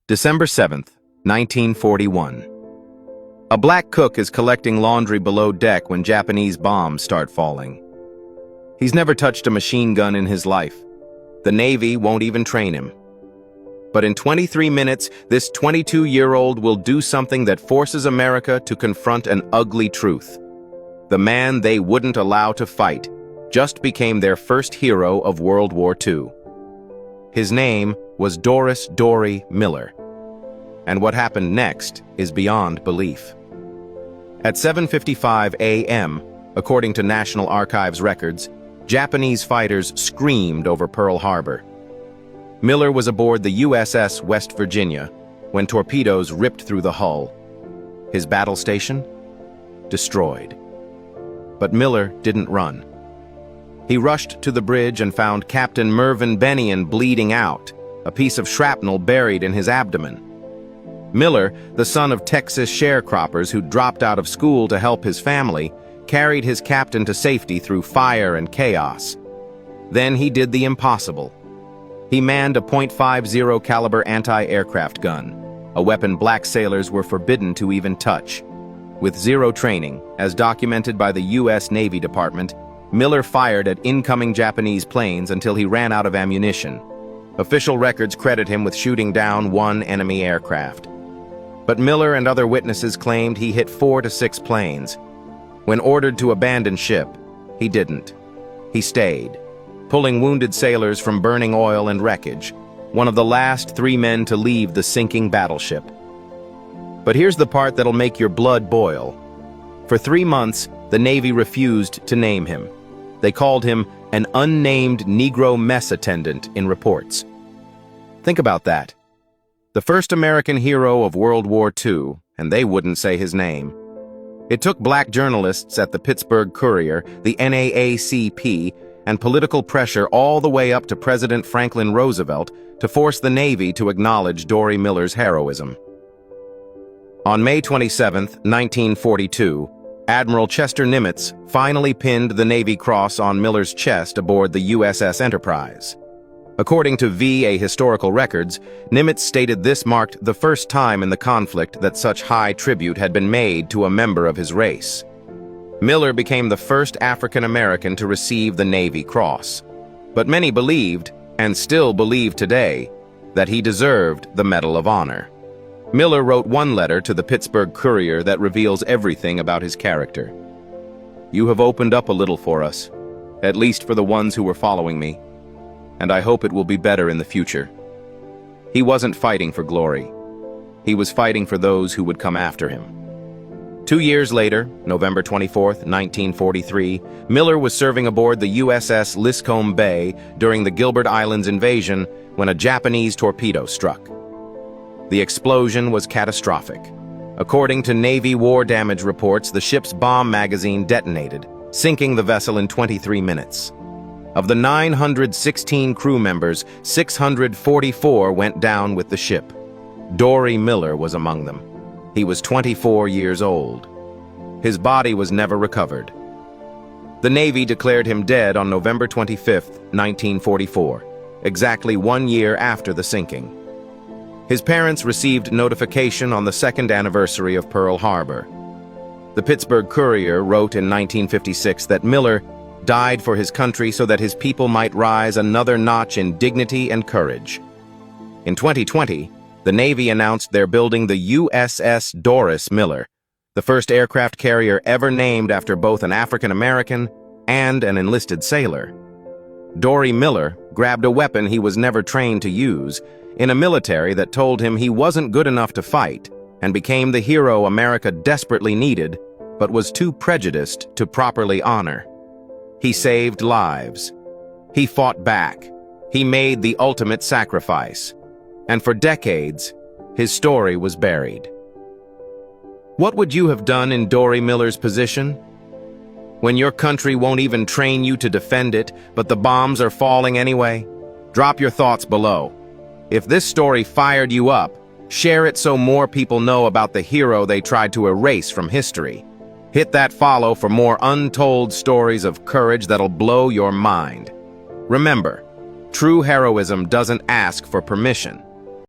December 7th, 1941. A black cook is collecting laundry below deck when Japanese bombs start falling. He's never touched a machine gun in his life. The Navy won't even train him. But in 23 minutes, this 22-year-old will do something that forces America to confront an ugly truth. The man they wouldn't allow to fight just became their first hero of World War II. His name was Dorie Miller. And what happened next is beyond belief. At 7:55 a.m., according to National Archives records, Japanese fighters screamed over Pearl Harbor. Miller was aboard the USS West Virginia when torpedoes ripped through the hull. His battle station? Destroyed. But Miller didn't run. He rushed to the bridge and found Captain Mervyn Bennion bleeding out, a piece of shrapnel buried in his abdomen. Miller, the son of Texas sharecroppers who dropped out of school to help his family, carried his captain to safety through fire and chaos. Then he did the impossible. He manned a .50 caliber anti-aircraft gun, a weapon black sailors were forbidden to even touch. With zero training, as documented by the U.S. Navy Department, Miller fired at incoming Japanese planes until he ran out of ammunition. Official records credit him with shooting down one enemy aircraft. But Miller and other witnesses claimed he hit 4 to 6 planes. When ordered to abandon ship, he didn't. He stayed, pulling wounded sailors from burning oil and wreckage, one of the last 3 men to leave the sinking battleship. But here's the part that'll make your blood boil. For 3 months, the Navy refused to name him. They called him an unnamed Negro mess attendant in reports. Think about that. The first American hero of World War II, and they wouldn't say his name. It took black journalists at the Pittsburgh Courier, the NAACP, and political pressure all the way up to President Franklin Roosevelt to force the Navy to acknowledge Dorie Miller's heroism. On May 27, 1942, Admiral Chester Nimitz finally pinned the Navy Cross on Miller's chest aboard the USS Enterprise. According to VA historical records, Nimitz stated this marked the first time in the conflict that such high tribute had been made to a member of his race. Miller became the first African American to receive the Navy Cross. But many believed, and still believe today, that he deserved the Medal of Honor. Miller wrote one letter to the Pittsburgh Courier that reveals everything about his character. "You have opened up a little for us, at least for the ones who were following me, and I hope it will be better in the future." He wasn't fighting for glory. He was fighting for those who would come after him. 2 years later, November 24, 1943, Miller was serving aboard the USS Liscombe Bay during the Gilbert Islands invasion when a Japanese torpedo struck. The explosion was catastrophic. According to Navy war damage reports, the ship's bomb magazine detonated, sinking the vessel in 23 minutes. Of the 916 crew members, 644 went down with the ship. Dorie Miller was among them. He was 24 years old. His body was never recovered. The Navy declared him dead on November 25, 1944, exactly 1 year after the sinking. His parents received notification on the 2nd anniversary of Pearl Harbor. The Pittsburgh Courier wrote in 1956 that Miller died for his country so that his people might rise another notch in dignity and courage. In 2020, the Navy announced they're building the USS Doris Miller, the first aircraft carrier ever named after both an African American and an enlisted sailor. Dorie Miller grabbed a weapon he was never trained to use in a military that told him he wasn't good enough to fight, and became the hero America desperately needed, but was too prejudiced to properly honor. He saved lives. He fought back. He made the ultimate sacrifice. And for decades, his story was buried. What would you have done in Dorie Miller's position? When your country won't even train you to defend it, but the bombs are falling anyway? Drop your thoughts below. If this story fired you up, share it so more people know about the hero they tried to erase from history. Hit that follow for more untold stories of courage that'll blow your mind. Remember, true heroism doesn't ask for permission.